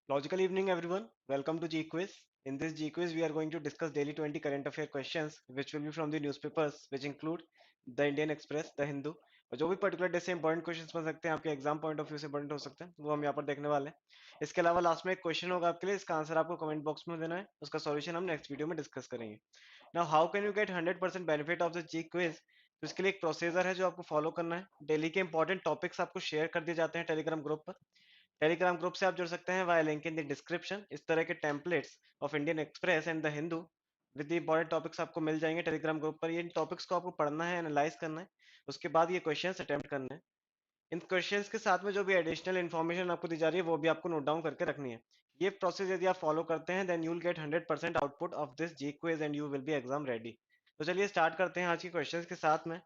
Logical evening, everyone. Welcome to G Quiz. In this G Quiz, we are going to discuss daily 20 current affair questions, which will be from the newspapers, which include the Indian Express, the Hindu, और जो भी particular day से important questions बन सकते हैं, आपके exam point of view से important हो सकते हैं, वो हम यहाँ पर देखने वाले हैं। इसके अलावा लास्ट में एक क्वेश्चन होगा आपके लिए, इसका आंसर आपको कमेंट बॉक्स में देना है, उसका सॉल्यूशन हम नेक्स्ट वीडियो में डिस्कस करेंगे। Now how can you get 100% benefit of the G quiz? तो इसके लिए एक प्रोसीजर है जो आपको फॉलो करना है। डेली के इंपॉर्टेंट टॉपिक्स आपको शेयर कर दिए जाते हैं टेलीग्राम ग्रुप पर। टेलीग्राम ग्रुप से आप जुड़ सकते हैं via link in the description. इस तरह के templates of Indian express and the Hindu with the important topics आपको मिल जाएंगे टेलीग्राम ग्रुप पर। ये इन टॉपिक्स को आपको पढ़ना है, एनालाइज करना है, उसके बाद ये क्वेश्चंस अटेम्प्ट करने हैं। इन क्वेश्चंस के साथ में जो भी एडिशनल इन्फॉर्मेशन आपको दी जा रही है वो भी आपको नोट डाउन करके रखनी है। ये प्रोसेस यदि आप फॉलो करते हैं then you will get 100% output of this G quiz and you will be exam ready. तो चलिए स्टार्ट करते हैं आज के क्वेश्चंस के साथ में।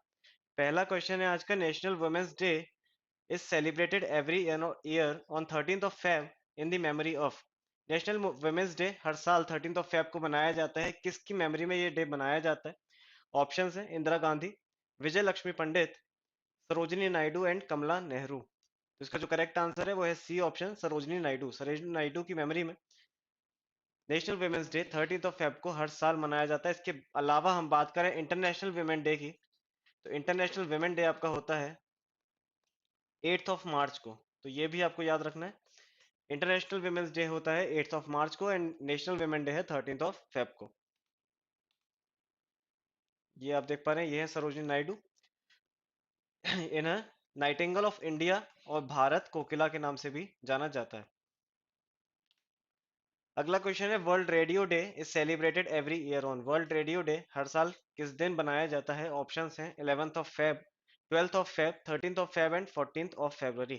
पहला क्वेश्चन है आज का, national women's day is celebrated every year on 13th of Feb in the memory of। National women's day हर साल 13th ऑफ फेब को मनाया जाता है, किसकी मेमोरी में ये डे मनाया जाता है? ऑप्शंस हैं इंदिरा गांधी, विजय लक्ष्मी पंडित, सरोजिनी नायडू एंड कमला नेहरू। तो इसका जो करेक्ट आंसर है वो है सी ऑप्शन, सरोजिनी नायडू। सरोजिनी नायडू की मेमोरी में national women's day 13th of Feb को हर साल मनाया जाता है। इसके अलावा हम बात करें इंटरनेशनल वुमेन डे की, तो इंटरनेशनल वुमेन डे आपका होता है 8th ऑफ मार्च को। तो ये भी आपको याद रखना है। इंटरनेशनल वुमेन्स डे होता है 8th ऑफ मार्च को एंड नेशनल वुमेन डे है 13th ऑफ फेब को। ये आप देख पा रहे हैं, ये है सरोजिनी नायडू। इन्हें नाइटिंगेल ऑफ इंडिया और भारत कोकिला के नाम से भी जाना जाता है। अगला क्वेश्चन है, world radio day is celebrated every year on. World radio day हर साल किस दिन बनाया जाता है? ऑप्शंस हैं 11th of Feb, 12th of Feb, 13th of Feb and 14th of February.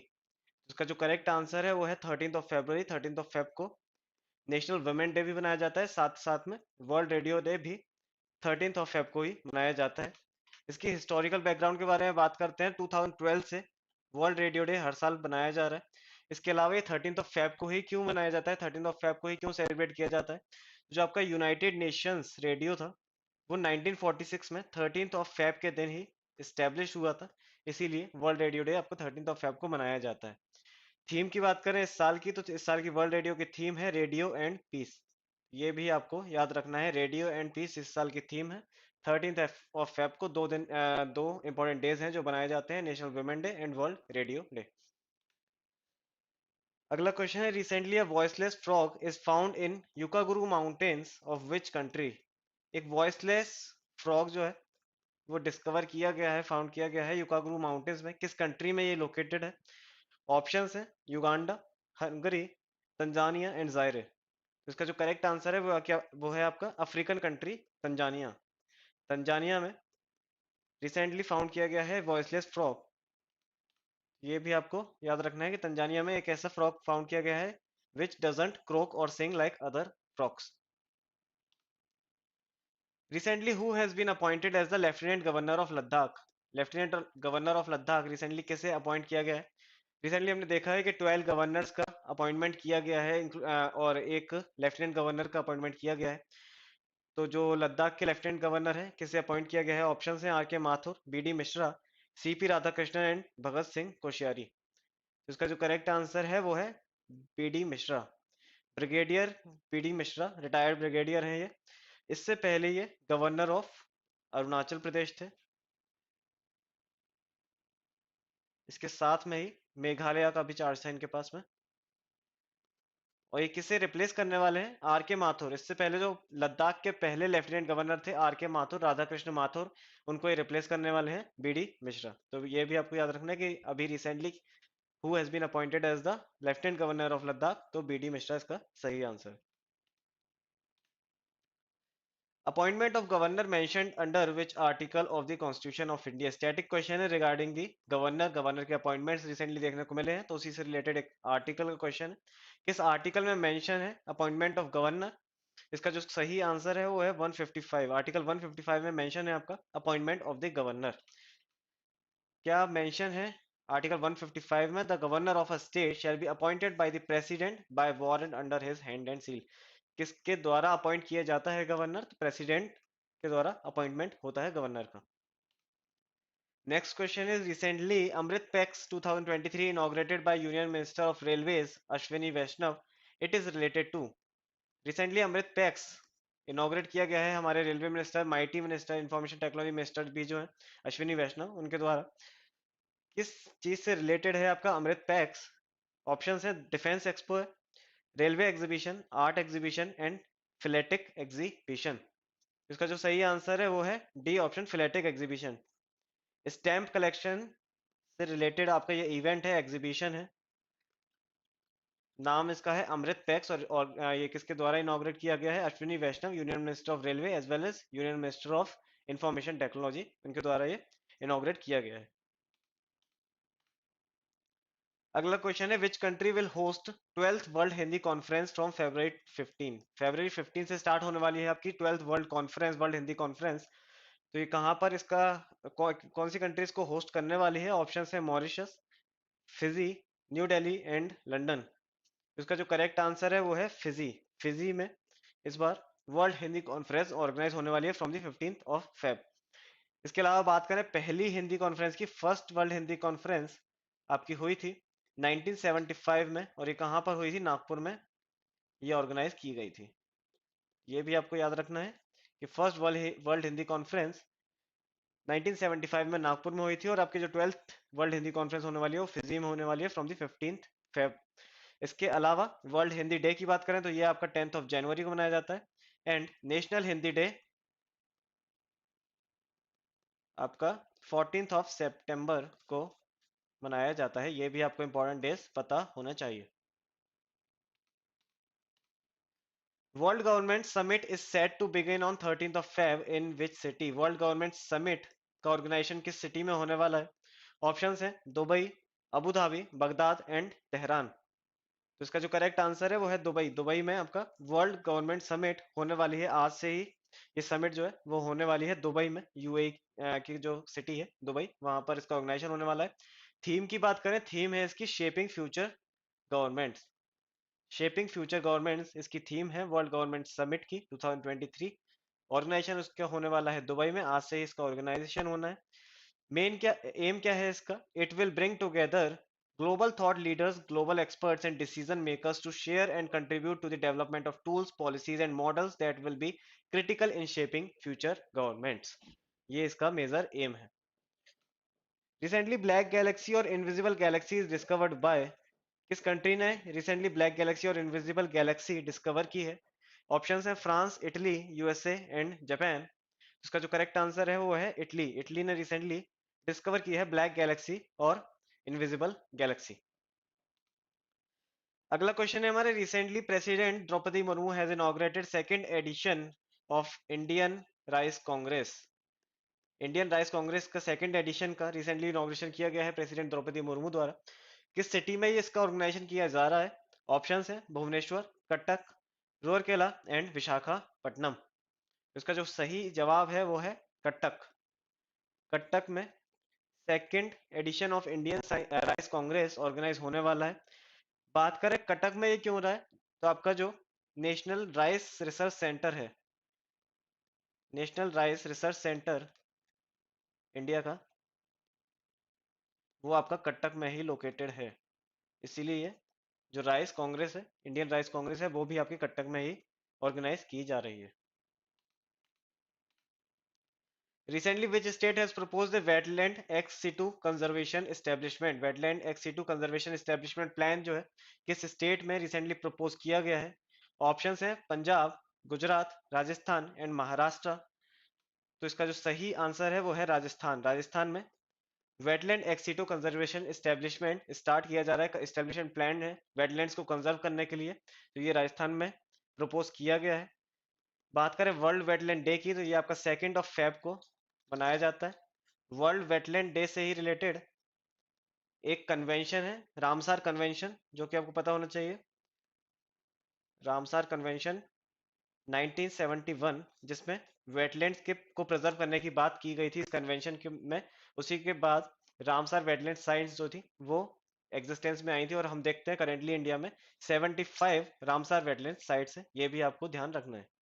इसका जो करेक्ट आंसर है वो है 13th of February. 13th of Feb को नेशनल वुमेन डे भी मनाया जाता है, साथ साथ में वर्ल्ड रेडियो डे भी 13th ऑफ फेब को ही मनाया जाता है। इसकी हिस्टोरिकल बैकग्राउंड के बारे में बात करते हैं। 2012 से वर्ल्ड रेडियो डे हर साल बनाया जा रहा है। इसके अलावा ये 13th ऑफ फेब को ही क्यों मनाया जाता है, 13th ऑफ फेब को ही क्यों सेलिब्रेट किया जाता है? जो आपका यूनाइटेड नेशंस रेडियो था वो 1946 में 13th ऑफ फेब के दिन ही इस्टेब्लिश हुआ था, इसीलिए वर्ल्ड रेडियो डे आपको 13th ऑफ फेब को मनाया जाता है। थीम की बात करें इस साल की, तो इस साल की वर्ल्ड रेडियो की थीम है रेडियो एंड पीस। ये भी आपको याद रखना है, रेडियो एंड पीस इस साल की थीम है। 13th ऑफ फेब को दो इंपॉर्टेंट डेज हैं जो बनाए जाते हैं, national women day and world radio day. अगला क्वेश्चन है, recently a voiceless frog is found in Yukaguru mountains of which country. एक वॉइसलेस फ्रॉग जो है वो डिस्कवर किया गया है, फाउंड किया गया है युकागुरु माउंटेन्स में। किस कंट्री में ये लोकेटेड है? ऑप्शंस हैं युगांडा, हंगरी, तंजानिया एंड जायरे। तो इसका जो करेक्ट आंसर है वो क्या, वो है आपका अफ्रीकन कंट्री तंजानिया। तंजानिया में रिसेंटली फाउंड किया गया है वॉइसलेस फ्रॉग। ये भी आपको याद रखना है कि तंजानिया में एक ऐसा फ्रॉग फाउंड किया गया है विच doesn't croak or sing like other frogs. Recently who has been appointed as the lieutenant governor of Ladakh. Lieutenant governor of Ladakh recently किसे अपॉइंट किया गया है? रिसेंटली हमने देखा है कि 12 गवर्नर्स का अपॉइंटमेंट किया गया है, और एक लेफ्टिनेंट गवर्नर का अपॉइंटमेंट किया गया है। तो जो लद्दाख के लेफ्टिनेंट गवर्नर है किसे अपॉइंट किया गया है? ऑप्शन है R K Mathur, B D Mishra, C P Radhakrishnan and Bhagat Singh Koshyari. तो इसका जो करेक्ट आंसर है वो है B D Mishra. Brigadier B D Mishra retired brigadier हैं ये। इससे पहले ये गवर्नर ऑफ अरुणाचल प्रदेश थे। इसके साथ में ही मेघालय का भी चार्ज था इनके पास में। और ये किसे रिप्लेस करने वाले हैं? Are K Mathur. इससे पहले जो लद्दाख के पहले लेफ्टिनेंट गवर्नर थे आर के माथुर, राधा कृष्ण माथुर, उनको ये रिप्लेस करने वाले हैं बी डी मिश्रा। तो ये भी आपको याद रखना है कि अभी recently who has been appointed as the lieutenant governor of Ladakh, तो बी डी मिश्रा इसका सही answer. Appointment of governor mentioned under which article of the constitution of India. Static question है रिगार्डिंग दी गवर्नर। गवर्नर के appointments recently देखने को मिले हैं, तो उसी से रिलेटेड एक आर्टिकल का क्वेश्चन है। किस आर्टिकल में मेंशन है अपॉइंटमेंट ऑफ गवर्नर? इसका जो सही आंसर है वो है 155। आर्टिकल 155 में मेंशन है आपका अपॉइंटमेंट ऑफ द गवर्नर। क्या मेंशन है आर्टिकल 155 में? The governor of a state shall be appointed by the president bye warrant under his hand and seal. किसके द्वारा अपॉइंट किया जाता है गवर्नर? तो प्रेसिडेंट के द्वारा अपॉइंटमेंट होता है गवर्नर का। Next question is, recently Amrit pex 2023 inaugurated by union minister of railways Ashwini Vaishnaw it is related to. Recently Amrit pex inaugurate किया गया है हमारे railway minister, MeitY minister, information technology minister भी जो है अश्विनी वैष्णव, उनके द्वारा। किस चीज से रिलेटेड है आपका अमृत पैक्स? ऑप्शन है defence expo, railway exhibition, art exhibition and philatelic exhibition. इसका जो सही आंसर है वो है D option, philatelic exhibition. Stamp collection से रिलेटेड आपका ये इवेंट है, एग्जीबिशन है। नाम इसका है अमृत पैक्स, और ये किसके द्वारा इनॉग्रेट किया गया है? Ashwini Vaishnaw, union minister of railway as well as union minister of information technology, इनके द्वारा ये इनॉग्रेट किया गया है। अगला क्वेश्चन है which country will host 12th world Hindi conference from February 15? February 15 से स्टार्ट होने वाली है आपकी 12th world conference, world Hindi conference. तो ये कहाँ पर इसका कौन सी कंट्रीज को होस्ट करने वाली है? ऑप्शन है Mauritius, Fiji, new Delhi and London. इसका जो करेक्ट आंसर है वो है फिजी। फिजी में इस बार वर्ल्ड हिंदी कॉन्फ्रेंस ऑर्गेनाइज होने वाली है from the 15th of Feb. इसके अलावा बात करें पहली हिंदी कॉन्फ्रेंस की, फर्स्ट वर्ल्ड हिंदी कॉन्फ्रेंस आपकी हुई थी 1975 में, और ये कहाँ पर हुई थी? नागपुर में ये ऑर्गेनाइज की गई थी। ये भी आपको याद रखना है कि फर्स्ट वर्ल्ड हिंदी कॉन्फ्रेंस 1975 में नागपुर में हुई थी, और आपकी जो 12th वर्ल्ड हिंदी कॉन्फ्रेंस होने वाली है वो फिजी में होने वाली है फ्रॉम दी 15th फेब। इसके अलावा वर्ल्ड हिंदी डे की बात करें तो ये आपका 10th ऑफ जनवरी को मनाया जाता है, एंड नेशनल हिंदी डे आपका 14th ऑफ सितंबर को मनाया जाता है। ये भी आपको इंपॉर्टेंट डेज पता होना चाहिए। World government summit is set to begin on 13th of Feb in which city? World government summit का ऑर्गेनाइजेशन किस सिटी में होने वाला है? ऑप्शंस है Dubai, Abu Dhabi, Baghdad and Tehran. तो इसका जो करेक्ट आंसर है वो है दुबई। दुबई में आपका वर्ल्ड गवर्नमेंट समिट होने वाली है, आज से ही ये समिट जो है वो होने वाली है दुबई में, यूएई की जो सिटी है दुबई, वहां पर इसका ऑर्गेनाइजेशन होने वाला है। थीम की बात करें, थीम है इसकी shaping future government. Shaping future governments इसकी थीम है वर्ल्ड गवर्नमेंट समिट की 2023। ऑर्गेनाइजेशन उसका होने वाला है दुबई में, आज से ही इसका ऑर्गेनाइजेशन होना है। मेन क्या एम क्या है इसका? It will bring together global thought leaders, global experts and decision makers to share and contribute to the development of tools, policies and models that will be critical in shaping future governments। ये इसका major aim है। Recently black galaxy और invisible galaxy is discovered by? किस country ने recently black galaxy और invisible galaxy discover की है? Options हैं France, Italy, USA and Japan. इसका जो करेक्ट आंसर है वो है इटली। इटली ने रिसेंटली डिस्कवर की है ब्लैक गैलेक्सी और इनविजिबल गैलेक्सी। अगला क्वेश्चन है हमारे, recently president Droupadi Murmu has inaugurated second edition of Indian rice Congress. Indian rice Congress का सेकंड एडिशन का रिसेंटली इनॉग्रेशन किया गया है प्रेसिडेंट द्रौपदी मुर्मू द्वारा। किस सिटी में ये इसका ऑर्गेनाइजेशन किया जा रहा है? ऑप्शंस है भुवनेश्वर, कटक, रूरकेला एंड विशाखापट्टनम। इसका जो सही जवाब है वो है कटक। कटक में second edition of Indian rice congress organize होने वाला है। बात करें कटक में ये क्यों हो रहा है, तो आपका जो नेशनल राइस रिसर्च सेंटर है, national rice research centre India का, वो आपका कटक में ही लोकेटेड है। इसीलिए जो राइस कांग्रेस है, इंडियन राइस कांग्रेस है, वो भी आपकी कटक में ही ऑर्गेनाइज की जा रही है। Recently, which state has proposed the wetland ex situ conservation establishment? Wetland ex situ conservation establishment plan जो है किस स्टेट में रिसेंटली प्रपोज किया गया है? ऑप्शंस है पंजाब, गुजरात, राजस्थान एंड महाराष्ट्र। तो इसका जो सही आंसर है वो है राजस्थान। राजस्थान में वेटलैंड एक्सीटो कंजर्वेशन एस्टेब्लिशमेंट स्टार्ट किया जा रहा है, एस्टेब्लिशमेंट प्लान है वेटलैंड्स को कंजर्व करने के लिए, तो ये राजस्थान में प्रपोज किया गया है। बात करें वर्ल्ड वेटलैंड डे की, तो ये आपका 2nd ऑफ फेब को मनाया जाता है। वर्ल्ड वेटलैंड डे से ही रिलेटेड एक कन्वेंशन है, रामसार कन्वेंशन, जो कि आपको पता होना चाहिए। रामसार कन्वेंशन 1971, जिसमें वेटलैंड्स के को प्रिजर्व करने की बात की गई थी इस कन्वेंशन के में। उसी के बाद रामसार वेटलैंड साइट्स जो थी वो एग्जिस्टेंस में आई थी, और हम देखते हैं करेंटली इंडिया में 75 रामसार वेटलैंड साइट्स है। ये भी आपको ध्यान रखना है।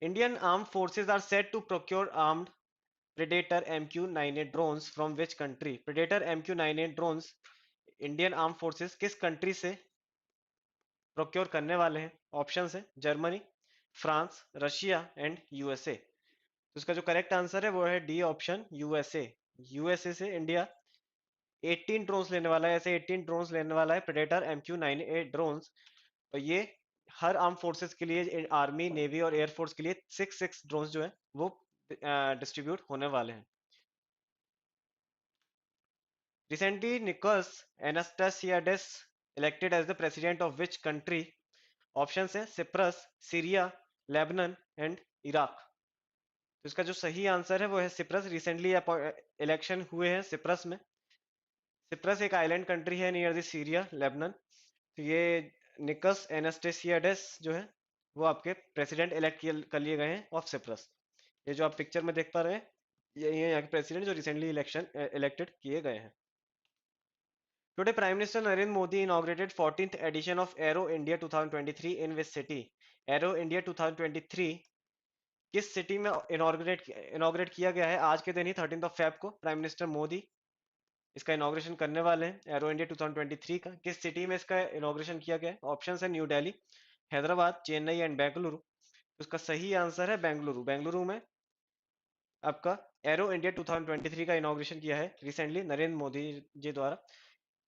Indian armed forces are set to procure armed Predator MQ-98 drones from which country? Predator MQ-98 drones Indian arm forces किस कंट्री से प्रोक्योर करने वाले हैं? ऑप्शन है Germany, France, Russia and USA. तो इसका जो करेक्ट आंसर है वो है डी ऑप्शन, यूएसए। यूएसए से इंडिया 18 ड्रोन्स लेने वाला है, ऐसे 18 ड्रोन्स लेने वाला है प्रेडेटर MQ-9A ड्रोन्स। और ये हर आर्म फोर्सेस के लिए, आर्मी, नेवी और एयरफोर्स के लिए 6 ड्रोन्स जो है वो डिस्ट्रीब्यूट होने वाले हैं। Recently, Nikos Anastasiades elected as the president of which country? Options है Cyprus, Syria, Lebanon and Iraq. तो इसका जो सही आंसर है वो है सिप्रस। रिसेंटली इलेक्शन हुए हैं सिप्रस में। सिप्रस एक आइलैंड कंट्री है नियर द सीरिया, लेबनान। तो ये निकस एनास्टेसियाडेस जो है वो आपके प्रेसिडेंट इलेक्ट कर लिए गए हैं ऑफ सिप्रस। ये जो आप पिक्चर में देख पा रहे हैं ये यहाँ के प्रेसिडेंट जो रिसेंटली इलेक्टेड किए गए हैं। Today, Prime Minister Narendra Modi inaugurated 14th edition of Aero India 2023 in which city? Aero India 2023 किस सिटी में इनॉग्रेट किया गया है? आज के दिन ही 13 फेब को प्राइम मिनिस्टर मोदी इसका इनॉग्रेशन करने वाले हैं। एरो इंडिया 2023 का किस सिटी में इसका इनॉग्रेशन किया गया है? ऑप्शन है न्यू दिल्ली, हैदराबाद, चेन्नई एंड बेंगलुरु। उसका सही आंसर है बेंगलुरु। बेंगलुरु में आपका एरो इंडिया 2023 का इनॉग्रेशन किया है रिसेंटली नरेंद्र मोदी जी द्वारा।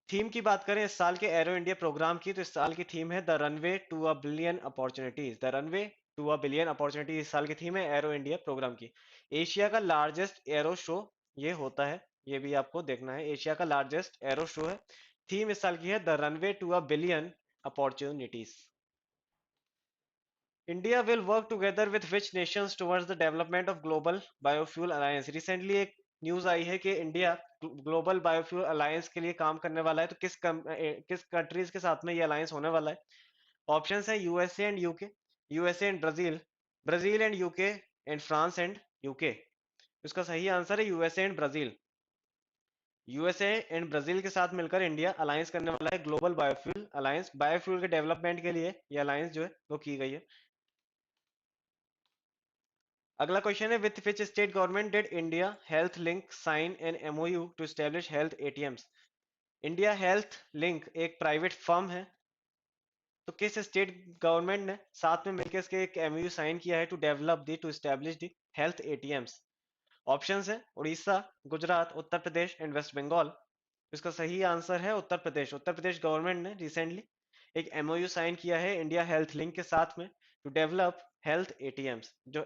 थीम की बात करें इस साल के एरो इंडिया प्रोग्राम की, तो इस साल की थीम है the runway to a billion opportunities. The runway to a billion opportunities इस साल की थीम है एरो इंडिया प्रोग्राम की। एशिया का लार्जेस्ट एरो शो ये होता है, ये भी आपको देखना है। एशिया का लार्जेस्ट एरो शो है। थीम इस साल की है the runway to a billion opportunities. India will work together with which nations towards the development of global biofuel alliance. Recently एक न्यूज आई है कि इंडिया ग्लोबल बायोफ्यूल अलायंस के लिए काम करने वाला है। तो किस कंट्रीज के साथ में ये अलायंस होने वाला है? ऑप्शंस है USA and UK, USA and Brazil, Brazil and UK and France and UK. इसका सही आंसर है USA and Brazil. USA and Brazil के साथ मिलकर इंडिया अलायंस करने वाला है ग्लोबल बायोफ्यूल अलायंस। बायोफ्यूल के डेवलपमेंट के लिए ये अलायंस जो है वो की गई है। अगला क्वेश्चन है with which state government did India health link sign an MOU to establish health ATMs? India health link एक प्राइवेट फर्म है, तो किस स्टेट गवर्नमेंट ने साथ में मिलकर इसके एक एमओयू साइन किया है to develop the to establish the health ATMs? Options है उड़ीसा, गुजरात, उत्तर प्रदेश एंड वेस्ट बंगाल। इसका सही आंसर है उत्तर प्रदेश। उत्तर प्रदेश गवर्नमेंट ने रिसेंटली एक एमओयू साइन किया है इंडिया हेल्थ लिंक के साथ में टू डेवलप हेल्थ एटीएम्स, जो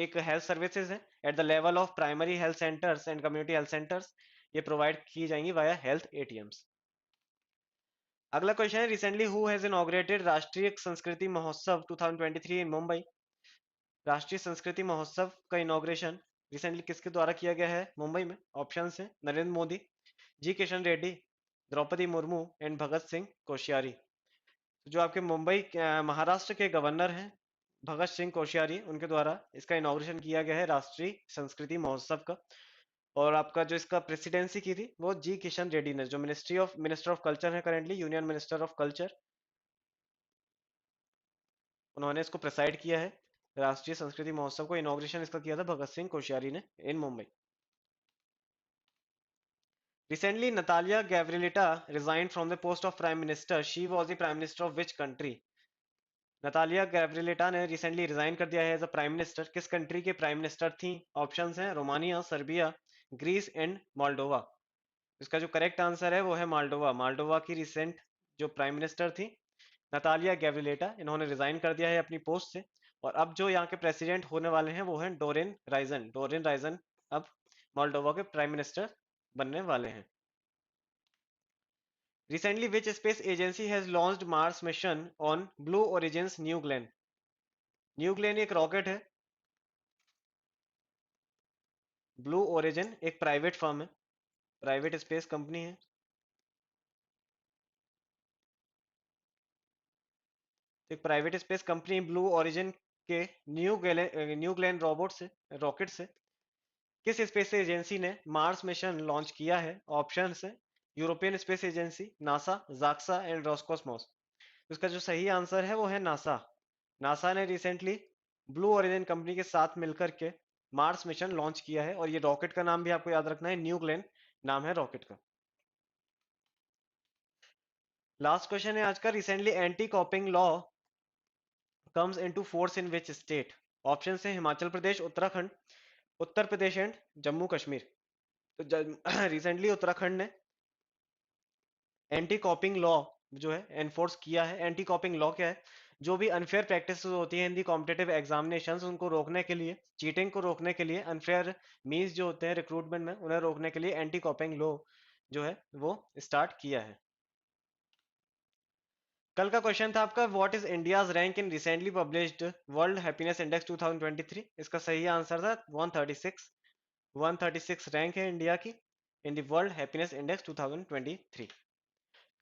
एक हेल्थ सर्विसेज है at the level of primary health centres and community health centres. ये प्रोवाइड की जाएंगी वाया हेल्थ एटीएम्स। अगला क्वेश्चन है रिसेंटली हु हैज इनॉग्रेटेड राष्ट्रीय संस्कृति महोत्सव 2023 इन मुंबई? राष्ट्रीय संस्कृति महोत्सव का इनॉग्रेशन रिसेंटली किसके द्वारा किया गया है मुंबई में? ऑप्शन है नरेंद्र मोदी, जी किशन रेड्डी, द्रौपदी मुर्मू एंड भगत सिंह कोश्यारी। जो आपके मुंबई महाराष्ट्र के गवर्नर हैं भगत सिंह कोश्यारी, उनके द्वारा इसका इनॉग्रेशन किया गया है राष्ट्रीय संस्कृति महोत्सव का। और आपका जो इसका प्रेसिडेंसी की थी वो जी किशन रेड्डी ने, जो मिनिस्टर ऑफ कल्चर है currently, union minister of culture, उन्होंने इसको प्रेसाइड किया है। राष्ट्रीय संस्कृति महोत्सव को इनॉग्रेशन इसका किया था भगत सिंह कोश्यारी ने इन Mumbai. Recently, Natalia Gabrielita resigned from the post of Prime Minister. She was the Prime Minister of which country? Natalia Gavrilita ने रिसेंटली रिजाइन कर दिया है एज अ प्राइम मिनिस्टर। किस कंट्री के प्राइम मिनिस्टर थी? ऑप्शंस हैं Romania, Serbia, Greece and Moldova. इसका जो करेक्ट आंसर है वो है मोल्डोवा। मोल्डोवा की रिसेंट जो प्राइम मिनिस्टर थी नतालिया गैब्रिएलिटा, इन्होंने रिजाइन कर दिया है अपनी पोस्ट से। और अब जो यहाँ के प्रेसिडेंट होने वाले हैं वो हैं डोरिन राइजन। डोरिन राइजन अब मोल्डोवा के प्राइम मिनिस्टर बनने वाले हैं। Recently, which space agency has launched Mars mission on Blue Origin's New Glenn? New Glenn एक रॉकेट है। ब्लू ओरिजिन एक प्राइवेट फर्म है, प्राइवेट स्पेस कंपनी है। एक private space company blue origin के न्यू ग्लेन रोबोट से rocket से किस स्पेस एजेंसी ने मार्स मिशन लॉन्च किया है? ऑप्शन है European space agency, NASA, JAXA and Roscosmos. इसका जो सही आंसर है वो है नासा। नासा ने रिसेंटली ब्लू ओरिजिन कंपनी के साथ मिलकर के मार्स मिशन लॉन्च किया है। और ये रॉकेट का नाम भी आपको याद रखना है, न्यू ग्लेन नाम है रॉकेट का। लास्ट क्वेश्चन है आज का, recently anti कॉपिंग law comes into force in which state? Option है हिमाचल प्रदेश, उत्तराखंड, उत्तर प्रदेश एंड जम्मू कश्मीर। तो रिसेंटली उत्तराखंड ने एंटी कॉपिंग लॉ जो है एनफोर्स किया है। एंटी कॉपिंग लॉ क्या है? जो भी अनफेयर प्रैक्टिस होती है इन दी कॉम्पिटेटिव एग्जामिनेशंस, उनको रोकने के लिए, चीटिंग को रोकने के लिए, अनफेयर मीन्स जो होते हैं रिक्रूटमेंट में उन्हें रोकने के लिए एंटी कॉपिंग लॉ जो है वो स्टार्ट किया है। कल का क्वेश्चन था आपका, what is India's rank in recently published world happiness index 2023? इसका सही आंसर था 136। 136 रैंक है इंडिया की in the world happiness index 2023।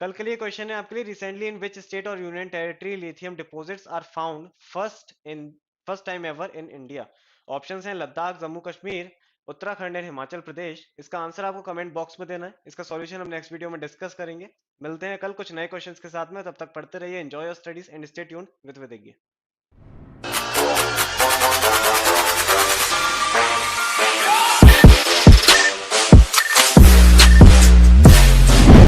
कल के लिए क्वेश्चन है आपके लिए, रिसेंटली इन विच स्टेट और union territory lithium deposits are found first time ever in India? Options हैं लद्दाख, जम्मू कश्मीर, उत्तराखंड एंड हिमाचल प्रदेश। इसका आंसर आपको कमेंट बॉक्स में देना है। इसका सॉल्यूशन हम नेक्स्ट वीडियो में डिस्कस करेंगे। मिलते हैं कल कुछ नए क्वेश्चंस के साथ में, तब तक पढ़ते रहिए। Enjoy your studies and stay tuned with with.